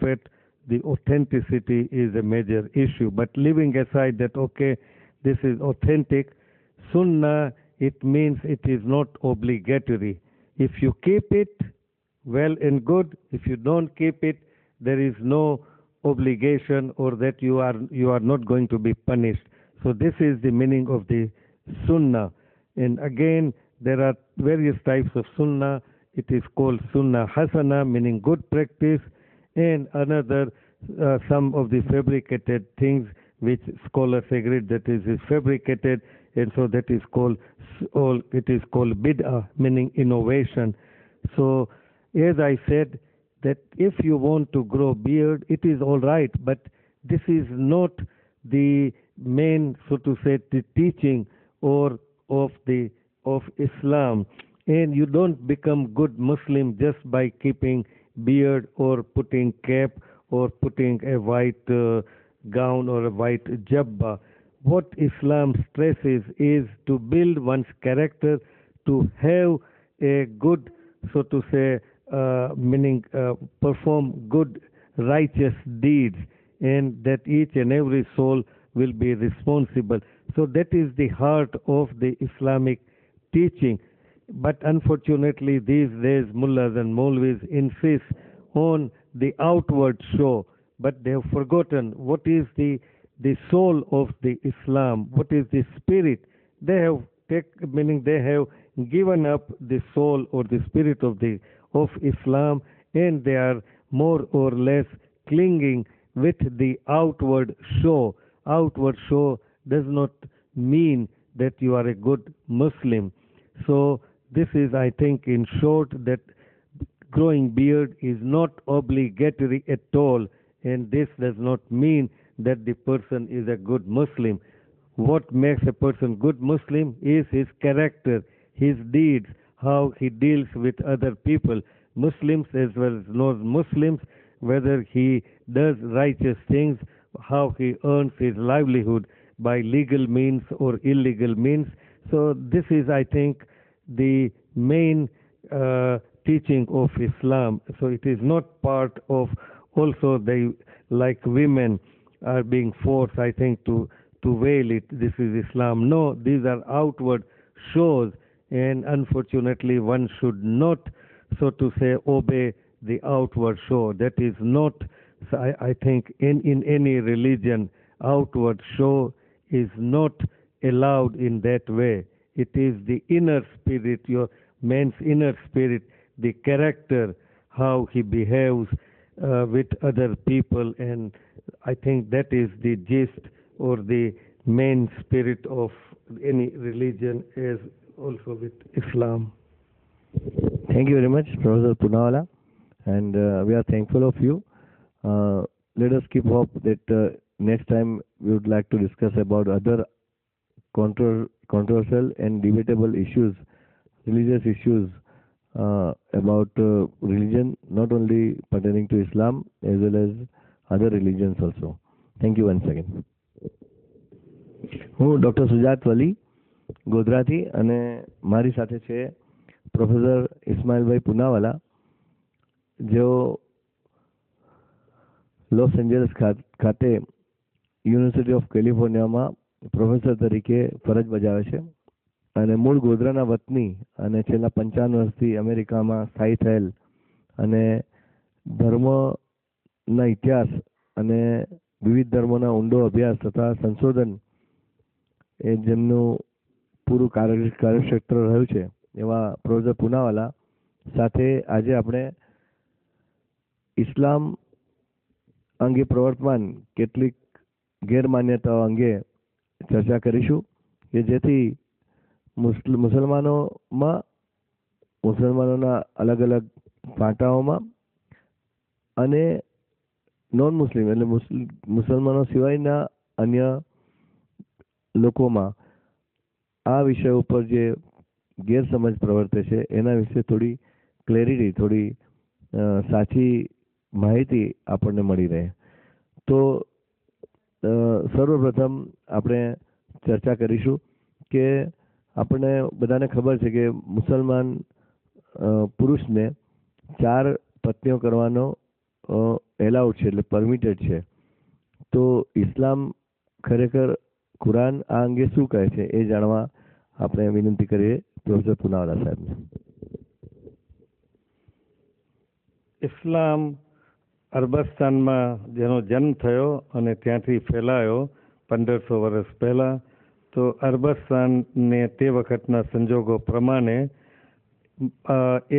Prophet, the authenticity is a major issue. But leaving aside that, okay, this is authentic, Sunnah, it means it is not obligatory. If you keep it, well and good. If you don't keep it, there is no obligation, or that you are not going to be punished. So this is the meaning of the Sunnah. And again, there are various types of Sunnah. It is called Sunnah Hasana, meaning good practice, and another, some of the fabricated things which scholars agree that is fabricated, and so that is called, it is called bid'ah, meaning innovation. So as I said, that if you want to grow beard, it is all right, but this is not the main, so to say, the teaching or of Islam. And you don't become good Muslim just by keeping beard or putting cap or putting a white gown or a white jabba. What Islam stresses is to build one's character, to have a good, so to say, meaning perform good righteous deeds, and that each and every soul will be responsible. So that is the heart of the Islamic teaching. But unfortunately, these days, mullahs and maulvis insist on the outward show, but they have forgotten what is the soul of the Islam, what is the spirit. They have meaning they have given up the soul or the spirit of Islam, and they are more or less clinging with the outward show. Outward show does not mean that you are a good Muslim. So this is, I think, in short, that growing beard is not obligatory at all, and this does not mean that the person is a good Muslim. What makes a person good Muslim is his character, his deeds, how he deals with other people, Muslims as well as non-Muslims, whether he does righteous things, how he earns his livelihood by legal means or illegal means. So this is, I think, the main teaching of Islam. So it is not part of also like women are being forced, I think, to veil it. This is Islam. No, these are outward shows, and unfortunately one should not, so to say, obey the outward show. That is not, I think, in any religion, outward show is not allowed in that way. It is the inner spirit, your man's inner spirit, the character, how he behaves with other people, and I think that is the gist or the main spirit of any religion, as also with Islam. Thank you very much, Professor Punawala, and we are thankful of you. Let us keep hope that next time we would like to discuss about other controversial and debatable issues, religious issues about religion, not only pertaining to Islam as well as other religions also. Thank you once again. હું doctor Sujat વલી ગોધરાથી, અને મારી સાથે છે professor ઇસ્માઇલભાઈ પુનાવાલા, જેઓ Los Angeles ખાતે university of કેલિફોર્નિયામાં professor તરીકે ફરજ બજાવે છે, અને મૂળ ગોધરાના વતની અને છેલ્લા 55 વર્ષથી અમેરિકામાં સ્થાયી થયેલ, અને ધર્મના ઇતિહાસ અને વિવિધ ધર્મોના ઊંડો અભ્યાસ તથા સંશોધન એ જેમનું પૂરું કાર્યક્ષેત્ર રહ્યું છે એવા પ્રોફેસર પુનાવાલા સાથે આજે આપણે ઇસ્લામ અંગે પ્રવર્તમાન કેટલીક ગેરમાન્યતાઓ અંગે ચર્ચા કરીશું, કે જેથી મુસલમાનોના અલગ અલગ ફાંટાઓમાં અને નોન મુસ્લિમ એટલે મુસલમાનો સિવાયના અન્ય લોકોમાં આ વિષય ઉપર જે ગેરસમજ પ્રવર્તે છે એના વિશે થોડી ક્લેરિટી, થોડી સાચી માહિતી આપણને મળી રહે. તો સર્વપ્રથમ આપણે ચર્ચા કરીશું કે આપણને બધાને ખબર છે કે મુસલમાન પુરુષને 4 પત્નીઓ કરવાનો એલાઉડ છે, એટલે પરમિટેડ છે. તો ઇસ્લામ ખરેખર કુરાન આ અંગે શું કહે છે એ જાણવા આપણે વિનંતી કરીએ પ્રોફેસર પુનાવાલા સાહેબને. ઇસ્લામ અરબસ્તાનમાં જેનો જન્મ થયો અને ત્યાંથી ફેલાયો 1500 વર્ષ પહેલાં, તો અરબસ્તાનને તે વખતના સંજોગો પ્રમાણે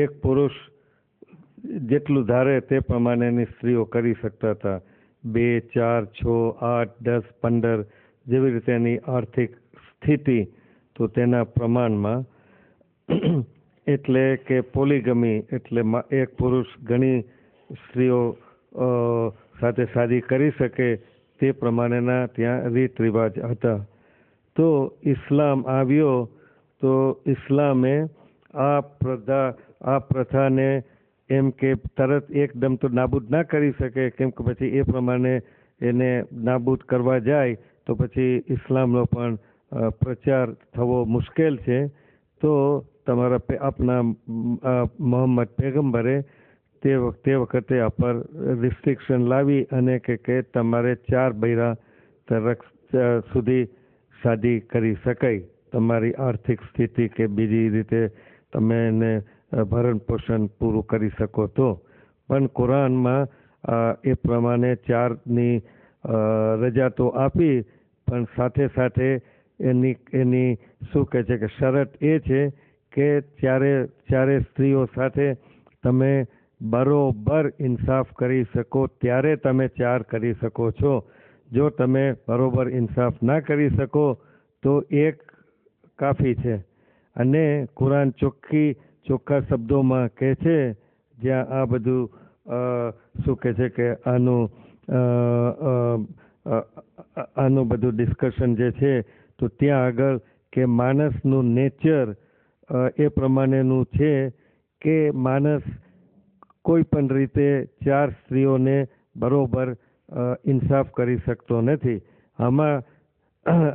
એક પુરુષ જેટલું ધારે તે પ્રમાણેની સ્ત્રીઓ કરી શકતા હતા. 2, 4, 6, 8, 10, 15 જેવી રીતે એની આર્થિક સ્થિતિ, તો તેના પ્રમાણમાં એટલે કે પોલીગમી એટલે એક પુરુષ ઘણી સ્ત્રીઓ સાથે શાદી કરી શકે તે પ્રમાણેના ત્યાં રીત રિવાજ હતા. તો ઇસ્લામ આવ્યો તો ઇસ્લામે આ પ્રથાને એમ કે તરત એકદમ તો નાબૂદ ના કરી શકે, કેમ કે પછી એ પ્રમાણે એને નાબૂદ કરવા જાય તો પછી ઇસ્લામનો પણ પ્રચાર થવો મુશ્કેલ છે. તો તમારા આપના મોહમ્મદ પૈગંબરે તે વખતે આ પર રિસ્ટ્રિક્શન લાવી અને કે તમારે 4 બૈરા સુધી શાદી કરી શકાય. તમારી આર્થિક સ્થિતિ કે બીજી રીતે તમે એને ભરણ પોષણ પૂરું કરી શકો તો. પણ કુરાનમાં એ પ્રમાણે 4ની રજા તો આપી, પણ સાથે સાથે એની શું કહે છે કે શરત એ છે કે ચારે સ્ત્રીઓ સાથે તમે બરોબર ઇન્સાફ કરી શકો ત્યારે તમે 4 કરી શકો છો. જો તમે બરોબર ઇન્સાફ ના કરી શકો તો 1 કાફી છે. અને કુરાન ચોખ્ખા શબ્દોમાં કહે છે, જ્યાં આ બધું શું કહે છે કે આનું બધું ડિસ્કશન જે છે, તો ત્યાં આગળ કે માણસનું નેચર એ પ્રમાણેનું છે કે માણસ કોઈ પણ રીતે 4 સ્ત્રીઓને બરોબર ઇન્સાફ કરી શકતો નથી આમાં.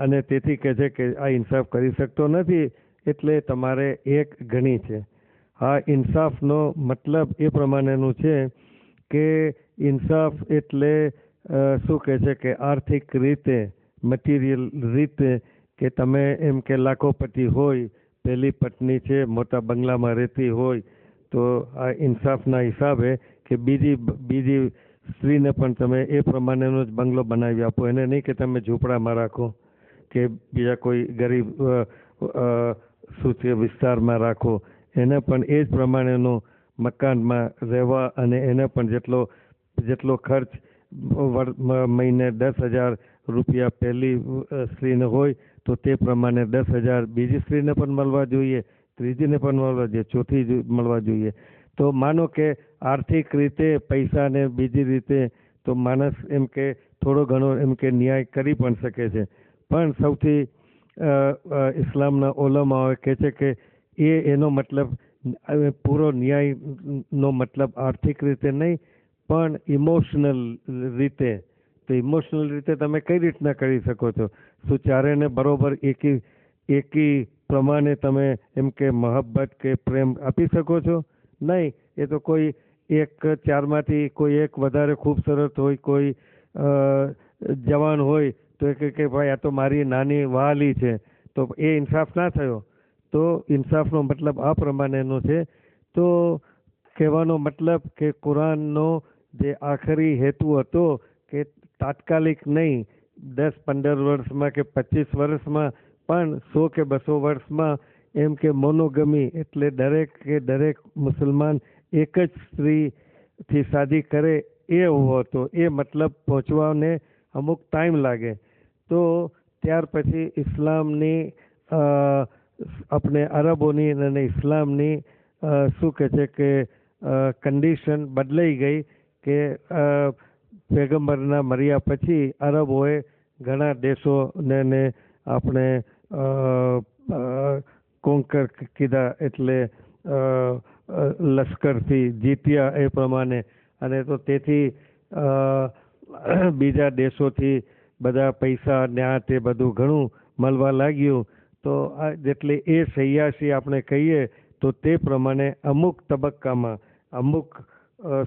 અને તેથી કહે છે કે આ ઇન્સાફ કરી શકતો નથી એટલે તમારે 1 ગણી છે. આ ઇન્સાફનો મતલબ એ પ્રમાણેનું છે કે ઇન્સાફ એટલે શું કહે છે કે આર્થિક રીતે, મટીરિયલ રીતે, કે તમે એમ કે લાખોપતિ હોય, પહેલી પત્ની છે, મોટા બંગલામાં રહેતી હોય, તો આ ઇન્સાફના હિસાબે કે બીજી સ્ત્રીને પણ તમે એ પ્રમાણેનો જ બંગલો બનાવી આપો. એને નહીં કે તમે ઝૂંપડામાં રાખો કે બીજા કોઈ ગરીબ સૂચિ વિસ્તારમાં રાખો. એને પણ એ જ પ્રમાણેનો મકાનમાં રહેવા અને એને પણ જેટલો ખર્ચ મહિને 10,000 રૂપિયા પહેલી સ્ત્રીને હોય તો તે પ્રમાણે 10,000 બીજી સ્ત્રીને પણ મળવા જોઈએ, ત્રીજીને પણ મળવા જોઈએ, ચોથી મળવા જોઈએ. તો માનો કે આર્થિક રીતે પૈસાને બીજી રીતે તો માણસ એમ કે થોડો ઘણો એમ કે ન્યાય કરી પણ શકે છે. પણ સૌથી ઇસ્લામના ઓલમાઓ કહે છે કે એનો મતલબ પૂરો ન્યાયનો મતલબ આર્થિક રીતે નહીં પણ ઇમોશનલ રીતે. તો ઇમોશનલ રીતે તમે કઈ રીતના કરી શકો છો? શું ચારેને બરોબર એકી પ્રમાણે તમે એમ કે મોહબ્બત કે પ્રેમ આપી શકો છો? નહીં. એ તો કોઈ 4માંથી કોઈ એક વધારે ખૂબસૂરત હોય, કોઈ જવાન હોય તો કે ભાઈ આ તો મારી નાની વહાલી છે, તો એ ઇન્સાફ ના થયો. તો ઇન્સાફનો મતલબ આ પ્રમાણેનો છે. તો કહેવાનો મતલબ કે કુરાનનો જે આખરી હેતુ હતો કે તાત્કાલિક નહીં, 10-15 વર્ષમાં કે 25 વર્ષમાં, પણ 100 કે 200 વર્ષમાં એમ કે મોનોગમી એટલે દરેક મુસલમાન એક જ સ્ત્રીથી શાદી કરે એ હોવો હતો. એ મતલબ પહોંચવાને અમુક ટાઈમ લાગે. તો ત્યાર પછી ઇસ્લામની આપણે અરબોની અને ઇસ્લામની શું કહે છે કે કન્ડિશન બદલાઈ ગઈ કે પેગમ્બરના મર્યા પછી અરબોએ ઘણા દેશોને આપણે કોન્કર કીધા એટલે લશ્કરથી જીત્યા એ પ્રમાણે. અને તો તેથી બીજા દેશોથી બધા પૈસા ને આ તે બધું ઘણું મળવા લાગ્યું. તો આ જેટલી એ સહ્યાસી આપણે કહીએ તો તે પ્રમાણે અમુક તબક્કામાં અમુક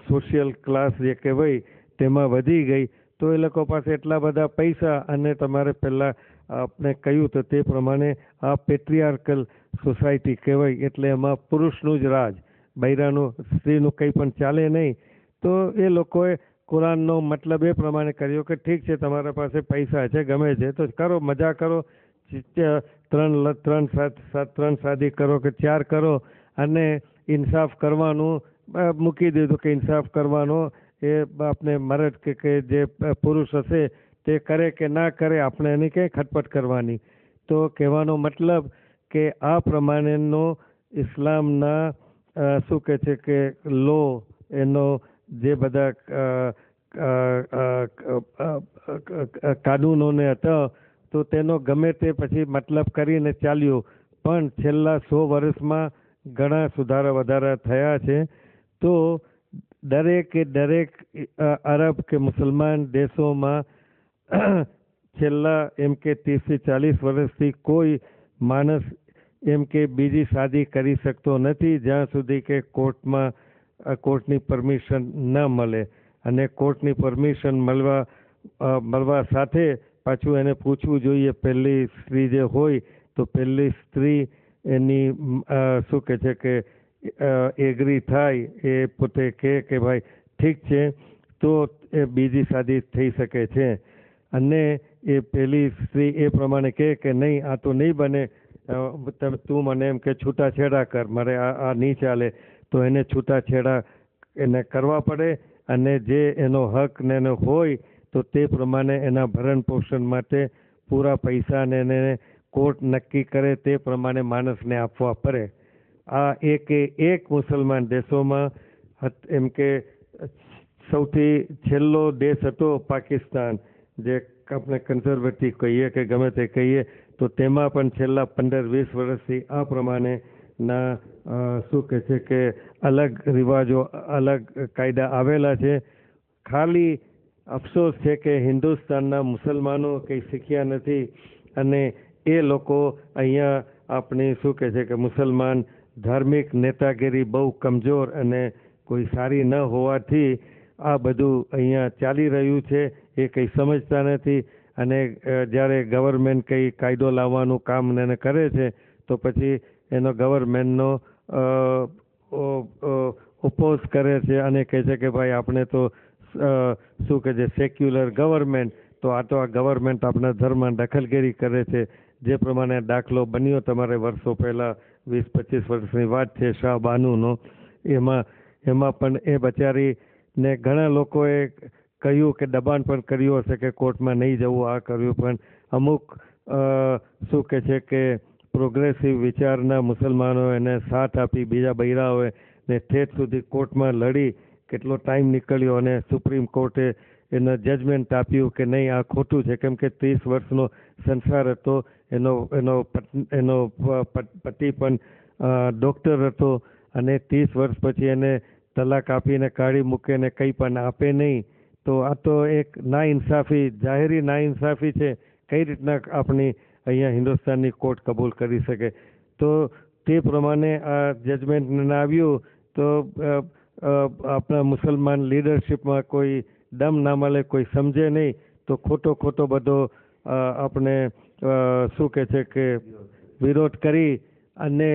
સોશિયલ ક્લાસ જે કહેવાય તેમાં વધી ગઈ, તો એ લોકો પાસે એટલા બધા પૈસા, અને તમારે પહેલાં આપણે કહ્યું તો તે પ્રમાણે આ પેટ્રિયાર્કલ સોસાયટી કહેવાય, એટલે એમાં પુરુષનું જ રાજ, બૈરાનું સ્ત્રીનું કંઈ પણ ચાલે નહીં. તો એ લોકોએ કુરાનનો મતલબ એ પ્રમાણે કર્યો કે ઠીક છે, તમારા પાસે પૈસા છે, ગમે છે તો કરો, મજા કરો, ત્રણ શાદી કરો કે 4 કરો, અને ઇન્સાફ કરવાનું મૂકી દીધું કે ઇન્સાફ કરવાનો એ આપણે મર્દ કે જે પુરુષ હશે તે કરે કે ના કરે, આપણે એની કંઈ ખટપટ કરવાની. તો કહેવાનો મતલબ કે આ પ્રમાણેનો ઇસ્લામના શું કહે છે કે લો, એનો જે બધા કાનૂનોને હતા, તો તેનો ગમે તે પછી મતલબ કરીને ચાલ્યો. પણ છેલ્લા 100 વર્ષમાં ઘણા સુધારા વધારા થયા છે. તો દરેક અરબ કે મુસલમાન દેશોમાં છેલ્લા એમ કે 30 થી 40 વર્ષથી કોઈ માણસ એમ કે બીજી શાદી કરી શકતો નથી જ્યાં સુધી કે કોર્ટની પરમિશન ન મળે. અને કોર્ટની પરમિશન મળવા સાથે પાછું એને પૂછવું જોઈએ, પહેલી સ્ત્રી જે હોય તો પહેલી સ્ત્રી એની શું કહે છે કે એગ્રી થાય, એ પોતે કે ભાઈ ઠીક છે, તો એ બીજી શાદી થઈ શકે છે. અને એ પહેલી સ્ત્રી એ પ્રમાણે કહે કે નહીં, આ તો નહીં બને, તું મને એમ કે છૂટાછેડા કર, મારે આ નહીં ચાલે, તો એને છૂટાછેડા એને કરવા પડે. અને જે એનો હક ને એનો હોય તો તે પ્રમાણે એના ભરણ પોષણ માટે પૂરા પૈસાને એને કોર્ટ નક્કી કરે તે પ્રમાણે માણસને આપવા પડે. આ એક મુસલમાન દેશોમાં એમ કે સૌથી છેલ્લો દેશ હતો પાકિસ્તાન, જે આપણે કન્ઝર્વેટિવ કહીએ કે ગમે તે કહીએ, તો તેમાં પણ છેલ્લા 15-20 વર્ષથી આ પ્રમાણે ના શું કહે છે કે અલગ રિવાજો, અલગ કાયદા આવેલા છે. ખાલી અફસોસ છે કે હિન્દુસ્તાનના મુસલમાનો કંઈ શીખ્યા નથી, અને એ લોકો અહીંયા આપણી શું કહે છે કે મુસલમાન ધાર્મિક નેતાગીરી બહુ કમજોર અને કોઈ સારી ન હોવાથી આ બધું અહીંયા ચાલી રહ્યું છે. એ કંઈ સમજતા નથી, અને જ્યારે ગવર્મેન્ટ કંઈ કાયદો લાવવાનું કામ એને કરે છે તો પછી એનો ગવર્મેન્ટનો ઓપોઝ કરે છે અને કહે છે કે ભાઈ આપણે તો શું કહે છે સેક્યુલર ગવર્મેન્ટ, તો આ ગવર્મેન્ટ આપણા ધર્મમાં દખલગીરી કરે છે. જે પ્રમાણે દાખલો બન્યો તમારે વર્ષો પહેલાં 20-25 વર્ષની વાત છે શાહબાનુનો, એમાં પણ એ બચારીને ઘણા લોકોએ કહ્યું કે દબાણ પણ કર્યું હશે કે કોર્ટમાં નહીં જવું, આ કર્યું, પણ અમુક શું કહે છે કે પ્રોગ્રેસિવ વિચારના મુસલમાનો એને સાથ આપી, બીજા બૈરાઓએ ને ઠેઠ સુધી કોર્ટમાં લડી, કેટલો ટાઈમ નીકળ્યો, અને સુપ્રીમ કોર્ટે એને જજમેન્ટ આપ્યું કે નહીં, આ ખોટું છે. કેમ કે 30 વર્ષનો સંસાર હતો, એનો પતિ પણ ડૉક્ટર હતો, અને 30 વર્ષ પછી એને તલાક આપીને કાઢી મૂકે ને કંઈ પણ આપે નહીં, તો આ તો એક નાઇન્સાફી, જાહેરી નાઇન્સાફી છે. કઈ રીતના આપણી અહીંયા હિન્દુસ્તાનની કોર્ટ કબૂલ કરી શકે? તો તે પ્રમાણે આ જજમેન્ટ આવ્યું, તો આપણા મુસલમાન લીડરશિપમાં કોઈ દમ ના મળે, કોઈ સમજે નહીં, તો ખોટો બધો આપણે શું કહે છે કે વિરોધ કરી, અને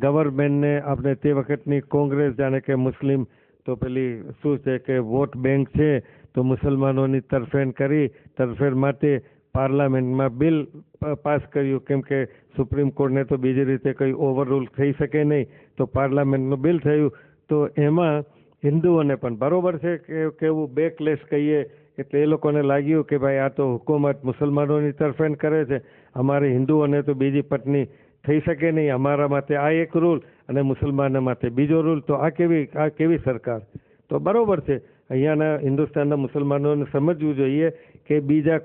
ગવર્મેન્ટને આપણે તે વખતની કોંગ્રેસ, જાણે કે મુસ્લિમ તો પેલી શું છે કે વોટ બેંક છે, તો મુસલમાનોની તરફેણ માટે પાર્લામેન્ટમાં બિલ પાસ કર્યું. કેમ કે સુપ્રીમ કોર્ટને તો બીજી રીતે કંઈ ઓવરરૂલ થઈ શકે નહીં, તો પાર્લામેન્ટનું બિલ થયું. તો એમાં હિન્દુઓને પણ બરોબર છે કે કેવું બેકલેસ કહીએ, એટલે એ લોકોને લાગ્યું કે ભાઈ આ તો હુકુમત મુસલમાનોની તરફેણ કરે છે, અમારે હિન્દુઓને તો બીજી પત્ની થઈ શકે નહીં, અમારા માટે આ એક રૂલ અને મુસલમાનો માટે બીજો રૂલ, તો આ કેવી સરકાર? તો બરોબર છે, અહીંયાના હિન્દુસ્તાનના મુસલમાનોને સમજવું જોઈએ કે બીજા